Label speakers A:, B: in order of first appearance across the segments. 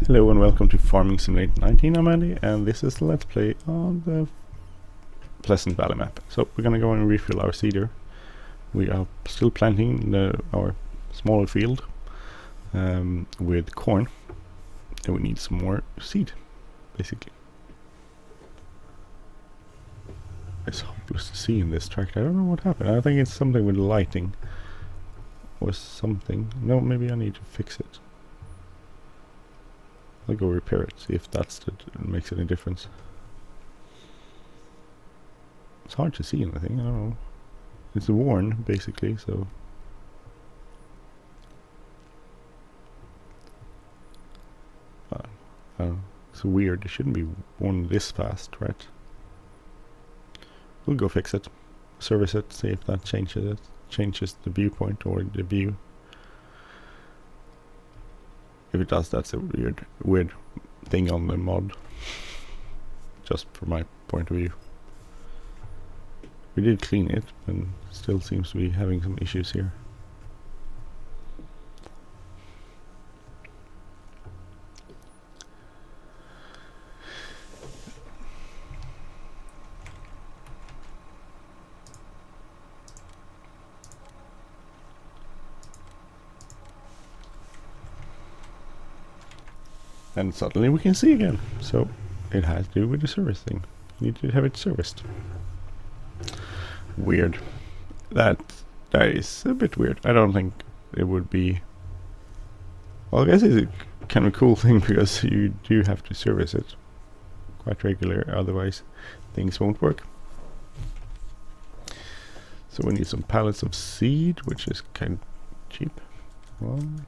A: Hello and welcome to Farming Simulator 19. I'm Andy, and this is the Let's Play on the Pleasant Valley map. So we're gonna go and refill our seeder. We are still planting our smaller field with corn, and we need some more seed, basically. It's hopeless to see in this tractor. I don't know what happened. I think it's something with lighting or something. No, maybe I need to fix it. I'll go repair it, see if that's makes any difference. It's hard to see anything, I don't know. It's worn, basically, so... I don't know. It's weird, it shouldn't be worn this fast, right? We'll go fix it, service it, see if that changes the viewpoint or the view. If it does, that's a weird thing on the mod. Just from my point of view. We did clean it, and still seems to be having some issues here. And suddenly we can see again. So it has to do with the service thing. You need to have it serviced. Weird. That is a bit weird. I don't think it would be... Well, I guess it's a kind of cool thing because you do have to service it quite regular, otherwise things won't work. So we need some pallets of seed, which is kind of cheap. 1,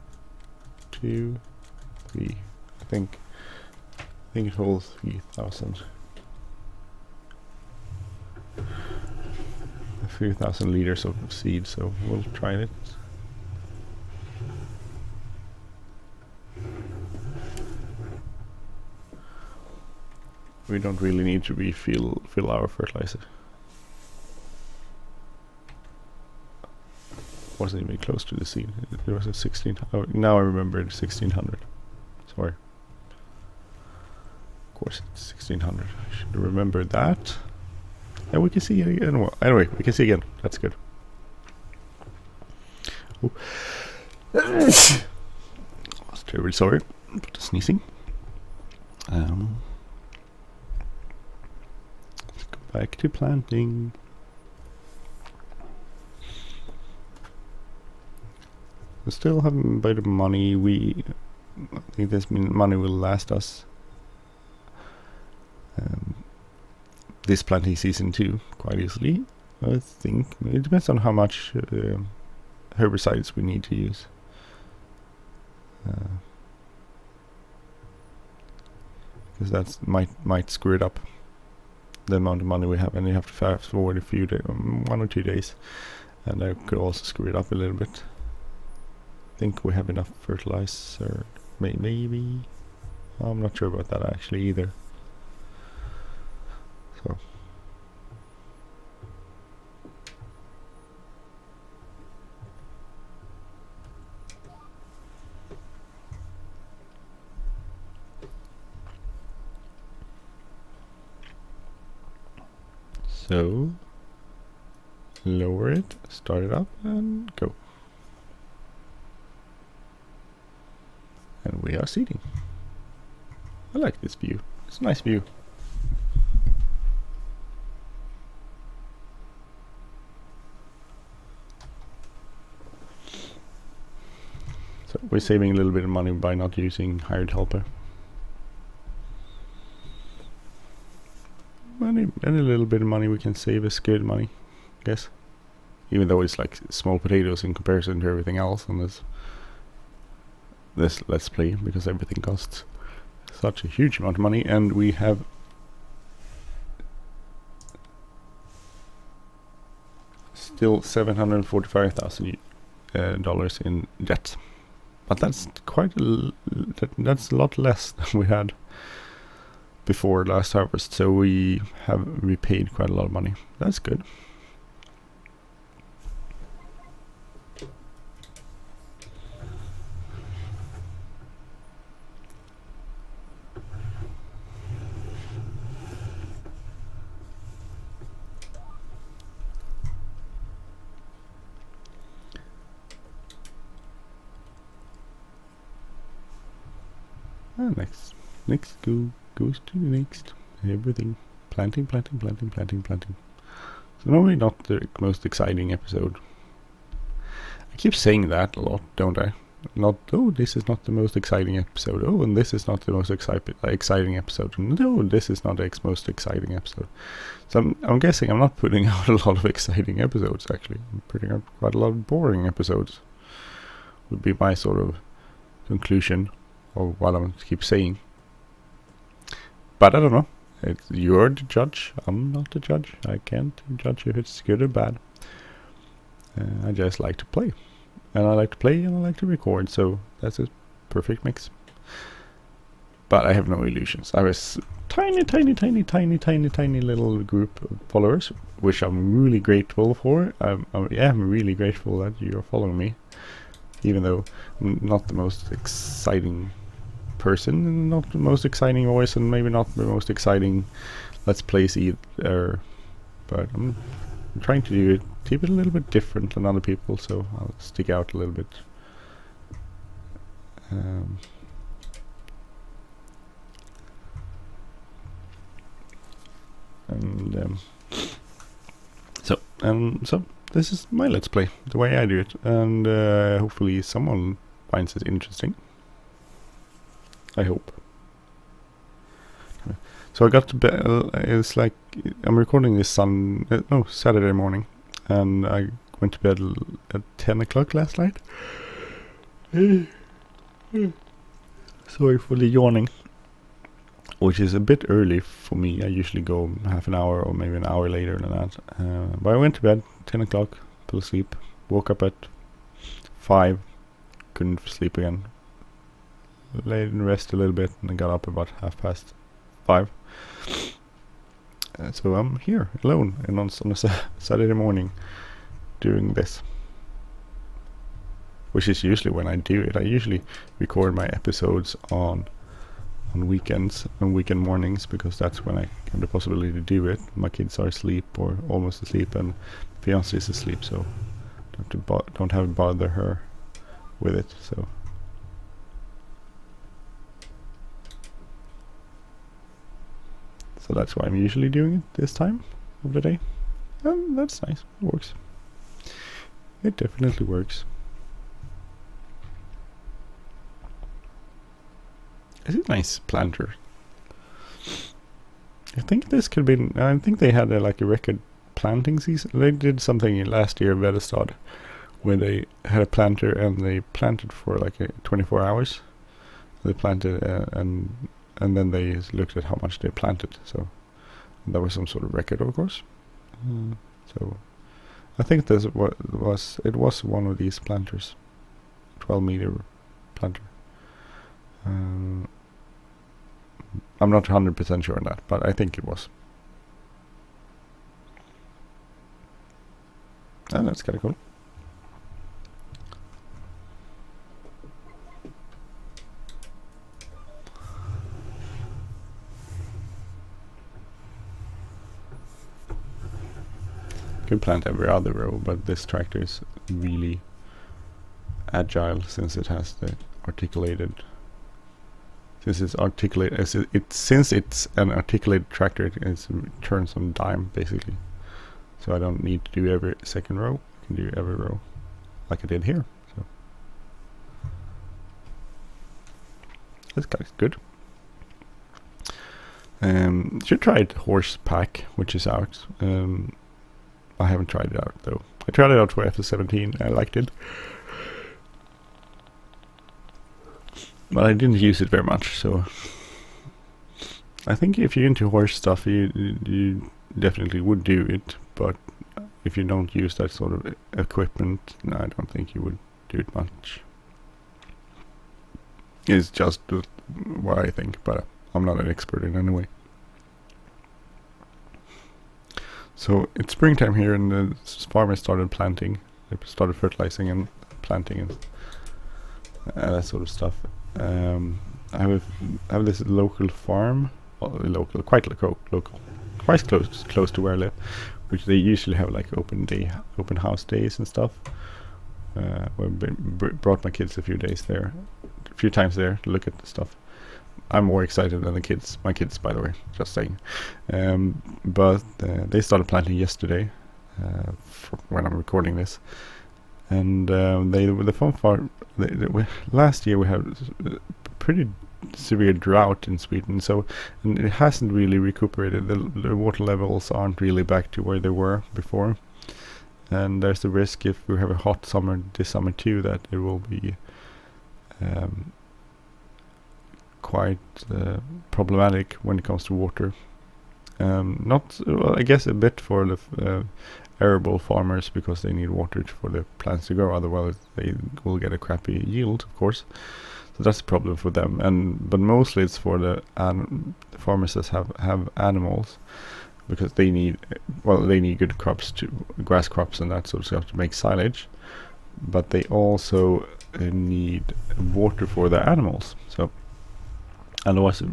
A: 2, 3. I think it holds 3,000. A few thousand liters of seed, so we'll try it. We don't really need to refill our fertilizer. Wasn't even close to the seed. There was a 1600. Oh, now I remember 1600. Sorry. Of course it's 1600. I should remember that. And we can see it again. Well, anyway, we can see again. That's good. Oh. I was terribly sorry for the sneezing. Let's go back to planting. We still haven't made the money. I think this money will last us this planting season too, quite easily. I think it depends on how much herbicides we need to use. Because that might screw it up, the amount of money we have, and you have to fast forward a few days, 1 or 2 days, and that could also screw it up a little bit. I think we have enough fertilizer, maybe. I'm not sure about that actually either. So. So, lower it, start it up, and go. And we are seeding. I like this view. It's a nice view. So we're saving a little bit of money by not using hired helper. Any little bit of money we can save is good money, I guess. Even though it's like small potatoes in comparison to everything else on this Let's Play, because everything costs such a huge amount of money, and we have still $745,000 dollars in debt. But that's that's a lot less than we had before last harvest, so we have repaid quite a lot of money. That's good. Next goes to the next. Everything. Planting. So normally not the most exciting episode. I keep saying that a lot, don't I? Not, oh, this is not the most exciting episode. Oh, and this is not the most exciting episode. No, this is not the most exciting episode. So I'm guessing I'm not putting out a lot of exciting episodes, actually. I'm putting out quite a lot of boring episodes. Would be my sort of conclusion of what I keep saying. But I don't know. You're the judge. I'm not the judge. I can't judge if it's good or bad. I just like to play. And I like to play and I like to record, so that's a perfect mix. But I have no illusions. I was tiny little group of followers, which I'm really grateful for. I'm really grateful that you're following me, even though I'm not the most exciting person, not the most exciting voice, and maybe not the most exciting Let's Plays either. But I'm trying to do it, keep it a little bit different than other people, so I'll stick out a little bit. So this is my Let's Play, the way I do it, and hopefully someone finds it interesting. I hope. So I got to bed. It's like I'm recording this Saturday morning, and I went to bed at 10 o'clock last night. Sorry for the yawning, which is a bit early for me. I usually go half an hour or maybe an hour later than that. But I went to bed 10 o'clock, fell asleep, woke up at 5, couldn't sleep again. Laid and rest a little bit, and I got up about 5:30. So I'm here alone and on a Saturday morning doing this, which is usually when I do it. I usually record my episodes on weekends and weekend mornings, because that's when I have the possibility to do it. My kids are asleep or almost asleep, and fiance is asleep, so don't have to bother her with it. So that's why I'm usually doing it this time of the day. And that's nice. It works. It definitely works. It's a nice planter. I think this could be. I think they had a record planting season. They did something last year, Versatille, where they had a planter and they planted for 24 hours. They planted and then they looked at how much they planted. So that was some sort of record, of course. So I think this it was one of these planters, 12-meter planter. I'm not 100% sure on that, but I think it was. And that's kind of cool. Could plant every other row, but this tractor is really agile since it has the articulated. Since it's an articulated tractor, it turns on dime basically. So I don't need to do every second row. I can do every row like I did here. So that's kind of good. Should try it horse pack, which is out. I haven't tried it out though. I tried it out for FS17. I liked it, but I didn't use it very much. So I think if you're into horse stuff, you definitely would do it. But if you don't use that sort of equipment, I don't think you would do it much. It's just what I think, but I'm not an expert in any way. So it's springtime here, and the farmers started planting. They started fertilizing and planting and that sort of stuff. I have this local farm, quite close to where I live, which they usually have open house days and stuff. Where I brought my kids a few times there to look at the stuff. I'm more excited than the kids. My kids, by the way, just saying. But they started planting yesterday, when I'm recording this, and the fun part. Last year we had pretty severe drought in Sweden, so and it hasn't really recuperated. The water levels aren't really back to where they were before, and there's the risk if we have a hot summer this summer too that it will be quite problematic when it comes to water. Not well, I guess a bit for the arable farmers because they need water for the plants to grow, otherwise they will get a crappy yield, of course. So that's a problem for them, but mostly it's for the farmers that have animals, because they need good crops, grass crops and that sort of stuff to make silage, but they also need water for their animals. So, and it was a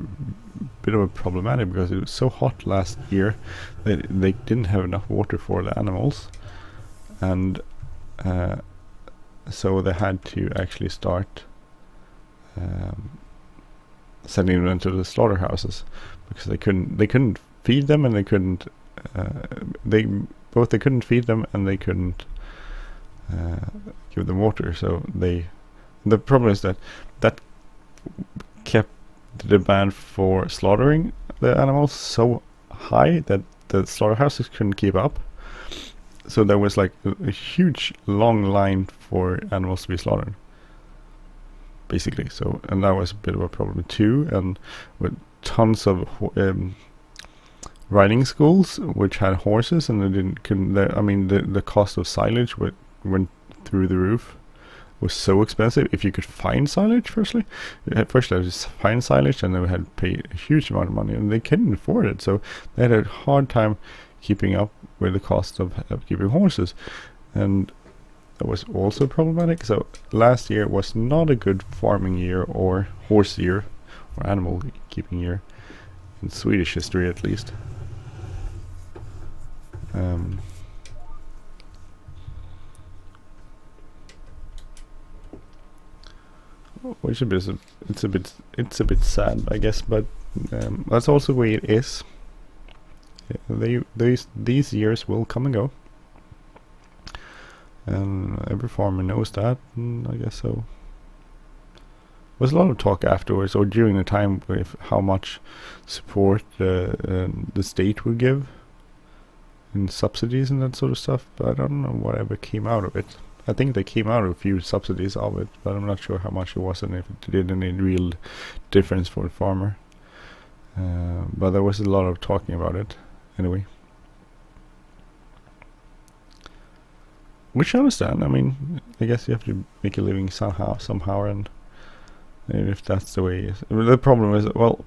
A: bit of a problematic because it was so hot last year that they didn't have enough water for the animals, and so they had to actually start sending them to the slaughterhouses because they couldn't feed them, and they couldn't couldn't feed them and they couldn't give them water. So the problem is that kept the demand for slaughtering the animals so high that the slaughterhouses couldn't keep up. So there was like a huge long line for animals to be slaughtered, basically. So, and that was a bit of a problem too, and with tons of riding schools which had horses, and the cost of silage went through the roof. Was so expensive. If you could find silage, firstly I had to find silage, and they had to pay a huge amount of money, and they couldn't afford it. So they had a hard time keeping up with the cost of keeping horses, and that was also problematic. So last year was not a good farming year or horse year or animal keeping year in Swedish history, at least. Which it's a bit sad, I guess, but that's also the way it is. These years will come and go, and every farmer knows that, and I guess so. There was a lot of talk afterwards or during the time with how much support the state would give in subsidies and that sort of stuff, but I don't know whatever came out of it. I think they came out with a few subsidies of it, but I'm not sure how much it was and if it did any real difference for the farmer. But there was a lot of talking about it anyway. Which I understand. I mean, I guess you have to make a living somehow, and if that's the way it is. The problem is, well,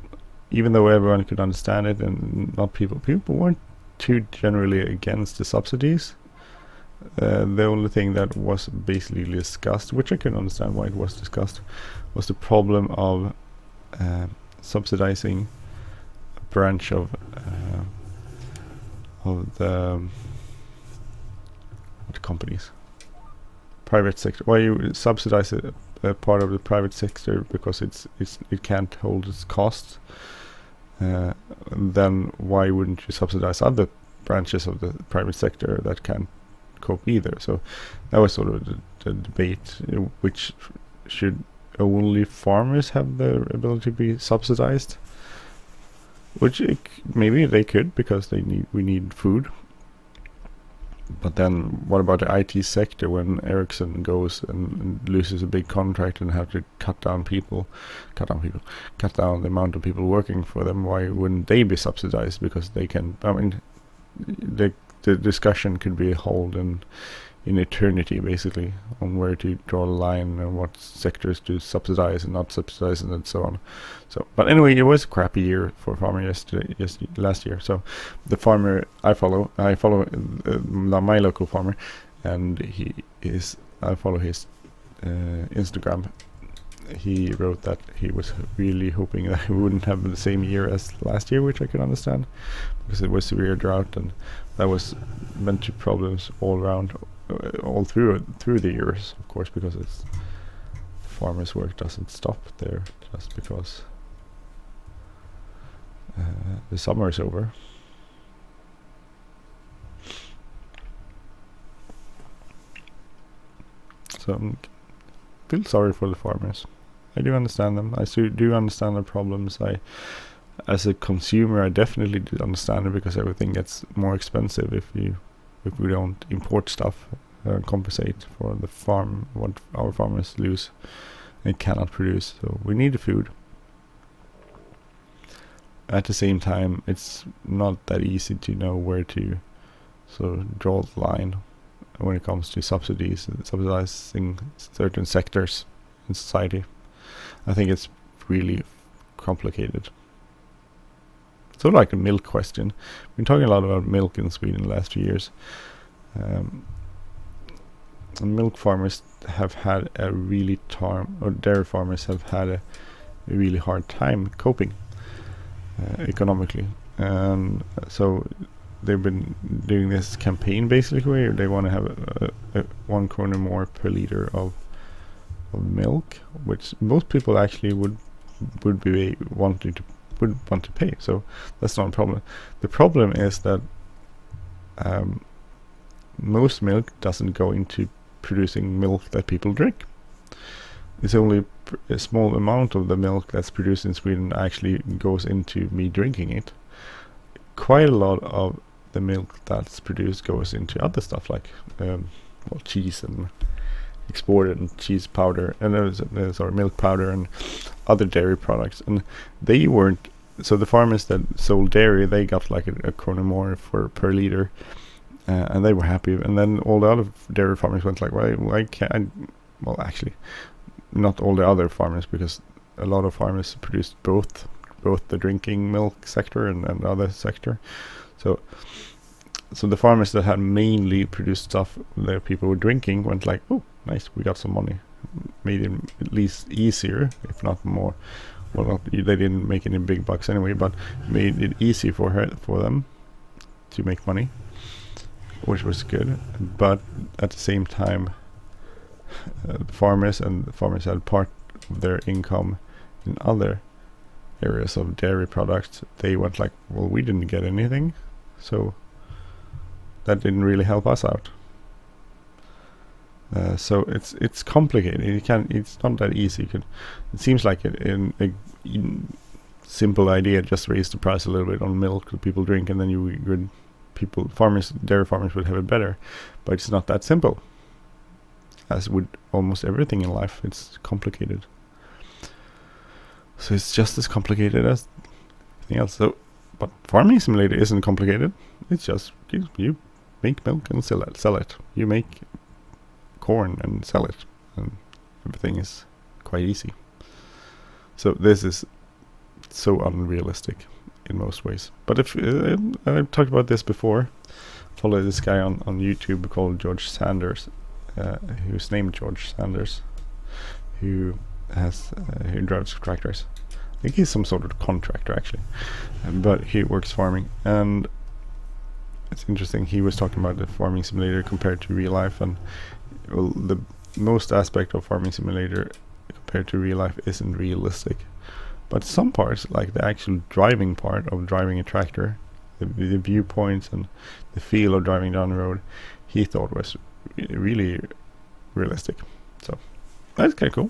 A: even though everyone could understand it, and not people weren't too generally against the subsidies. The only thing that was basically discussed, which I can understand why it was discussed, was the problem of subsidizing a branch of the companies, private sector. Why you subsidize a part of the private sector because it can't hold its costs. Then why wouldn't you subsidize other branches of the private sector that can't cope either? So that was sort of the debate, which should only farmers have the ability to be subsidized, which maybe they could, because we need food. But then what about the IT sector when Ericsson goes and loses a big contract and have to cut down the amount of people working for them? Why wouldn't they be subsidized? Because they can, I mean, the discussion could be held in eternity, basically, on where to draw the line and what sectors to subsidize and not subsidize and so on. So, but anyway, it was a crappy year for farmer last year. So the farmer I follow my local farmer, and I follow his Instagram. He wrote that he was really hoping that he wouldn't have the same year as last year, which I can understand, because it was severe drought, and that was meant to problems all around, all through the years, of course, because the farmers' work doesn't stop there just because the summer is over. So I feel sorry for the farmers. I do understand them. I do understand their problems. As a consumer, I definitely do understand it, because everything gets more expensive if we don't import stuff and compensate for what our farmers lose and cannot produce. So we need the food. At the same time, it's not that easy to know where to sort of draw the line when it comes to subsidizing certain sectors in society. I think it's really complicated. So like a milk question. We've been talking a lot about milk in Sweden the last few years. And milk farmers have had a really dairy farmers have had a really hard time coping economically. And so they've been doing this campaign basically where they want to have a 1 krona more per liter of milk, which most people actually would want to pay. So that's not a problem. The problem is that most milk doesn't go into producing milk that people drink. It's only a small amount of the milk that's produced in Sweden actually goes into me drinking it. Quite a lot of the milk that's produced goes into other stuff like cheese and exported, and cheese powder, and there's milk powder and other dairy products. And they weren't, so the farmers that sold dairy, they got like a krona more per liter, and they were happy. And then all the other dairy farmers went like, why can't I? Well, actually, not all the other farmers, because a lot of farmers produced both the drinking milk sector and the other sector. So the farmers that had mainly produced stuff that people were drinking went like, oh, nice, we got some money. Made it at least easier, if not more. Well, they didn't make any big bucks anyway, but made it easy for them to make money, which was good. But at the same time, the farmers had part of their income in other areas of dairy products. They went like, well, we didn't get anything, so that didn't really help us out. So it's complicated. It's not that easy. It seems like a simple idea, just raise the price a little bit on milk that people drink, and then dairy farmers would have it better. But it's not that simple. As with almost everything in life, it's complicated. So it's just as complicated as anything else. So, but Farming Simulator isn't complicated. It's just you make milk and sell it. You make corn and sell it, and everything is quite easy. So this is so unrealistic in most ways. But if I've talked about this before, follow this guy on YouTube called George Sanders, who's named George Sanders, who drives tractors. I think he's some sort of contractor actually, but he works farming. And it's interesting, he was talking about the Farming Simulator compared to real life, and well, the most aspect of Farming Simulator compared to real life isn't realistic, but some parts, like the actual driving part of driving a tractor, the viewpoints and the feel of driving down the road, he thought was really realistic. So that's kind of cool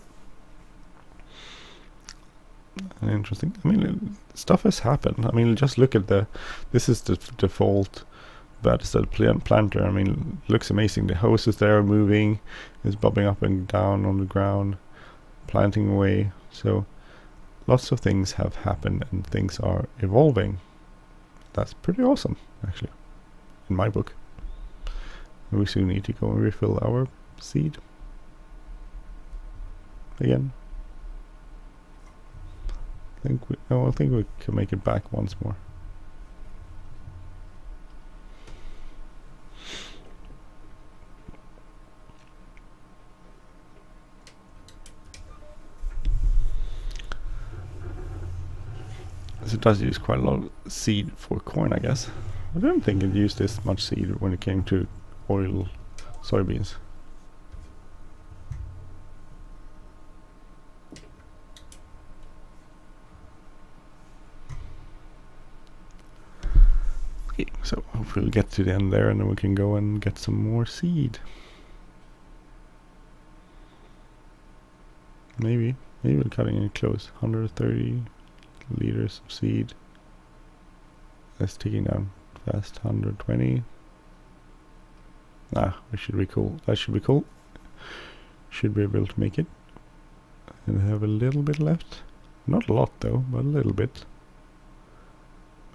A: and interesting. I mean, stuff has happened. I mean, just look at this is the default Versatille planter. I mean, looks amazing. The hose is there, moving, is bobbing up and down on the ground, planting away. So lots of things have happened and things are evolving. That's pretty awesome, actually, in my book. We soon need to go and refill our seed again. I think we can make it back once more. So it does use quite a lot of seed for corn, I guess. I don't think it used this much seed when it came to oil soybeans. So hopefully we'll get to the end there and then we can go and get some more seed. Maybe we're cutting it close. 130 liters of seed. That's ticking down fast. 120. We should be cool. That should be cool. Should be able to make it. And have a little bit left. Not a lot though, but a little bit.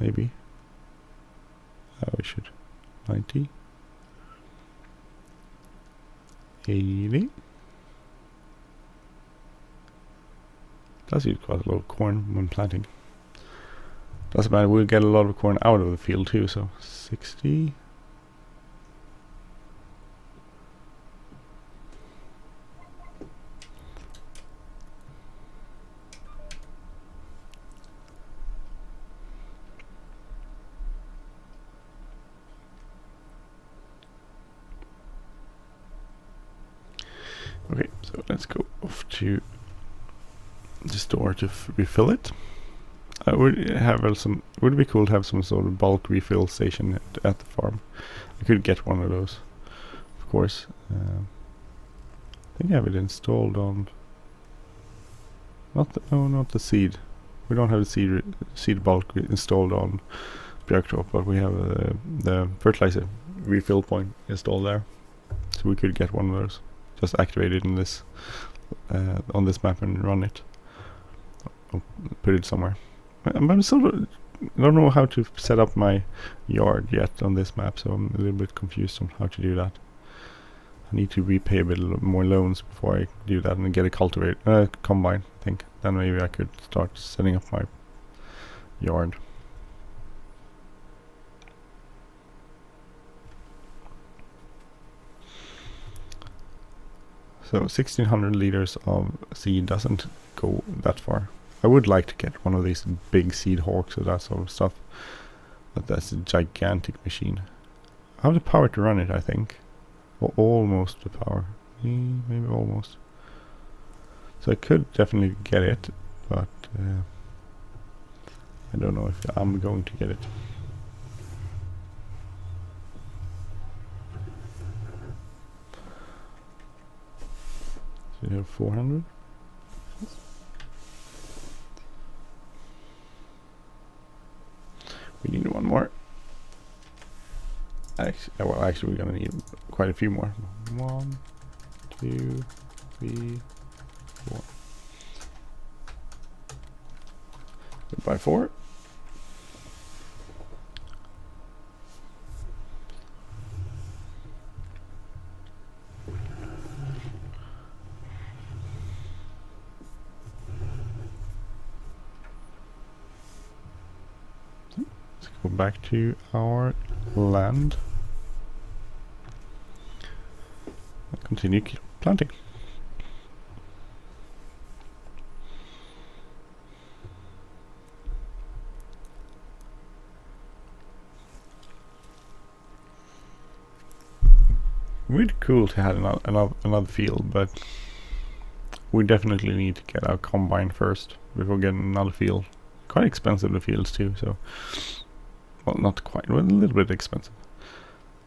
A: Maybe. We should. 90. 80. Does use quite a lot of corn when planting. Doesn't matter, we'll get a lot of corn out of the field too, so 60. Okay, so let's go off to the store to refill it. Would it be cool to have some sort of bulk refill station at the farm? I could get one of those, of course. I think I have it installed on. Not the seed. We don't have the seed bulk installed on Björktorp, but we have the fertilizer refill point installed there, so we could get one of those. Just activate it in this on this map and run it. I'll put it somewhere. I'm sort of don't know how to set up my yard yet on this map, so I'm a little bit confused on how to do that. I need to repay a bit more loans before I do that and get a combine, I think. Then maybe I could start setting up my yard. So 1600 liters of seed doesn't go that far. I would like to get one of these big seed hawks or that sort of stuff, but that's a gigantic machine. I have the power to run it, I think, or almost the power, maybe almost. So I could definitely get it, but I don't know if I'm going to get it. So you have 400. We need one more. Actually, we're gonna need quite a few more. 1, 2, 3, 4. Goodbye 4. Go back to our land and continue planting. Really cool to have another field, but we definitely need to get our combine first before getting another field. Quite expensive, the fields too, so. Well, not quite, well, a little bit expensive.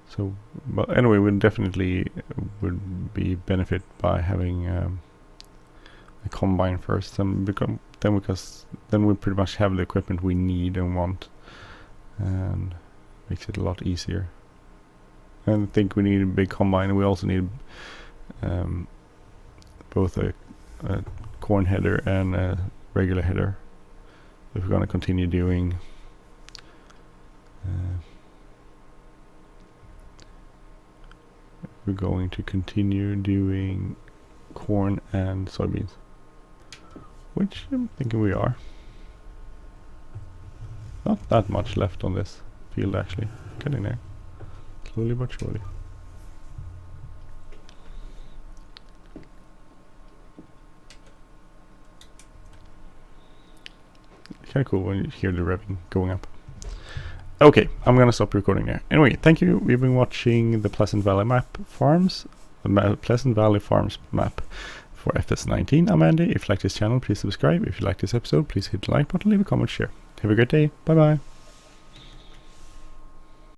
A: So, but anyway, we definitely would be benefit by having a combine first, and because then we pretty much have the equipment we need and want, and makes it a lot easier. And I think we need a big combine. We also need both a corn header and a regular header if we're going to continue doing. We're going to continue doing corn and soybeans, which I'm thinking we are. Not that much left on this field actually, getting there, slowly but surely. Kind of cool when you hear the revving going up. Okay, I'm gonna stop recording there. Anyway, thank you. We've been watching the Pleasant Valley Farms map for FS19. I'm Andy. If you like this channel, please subscribe. If you like this episode, please hit the like button, leave a comment, share. Have a great day. Bye bye.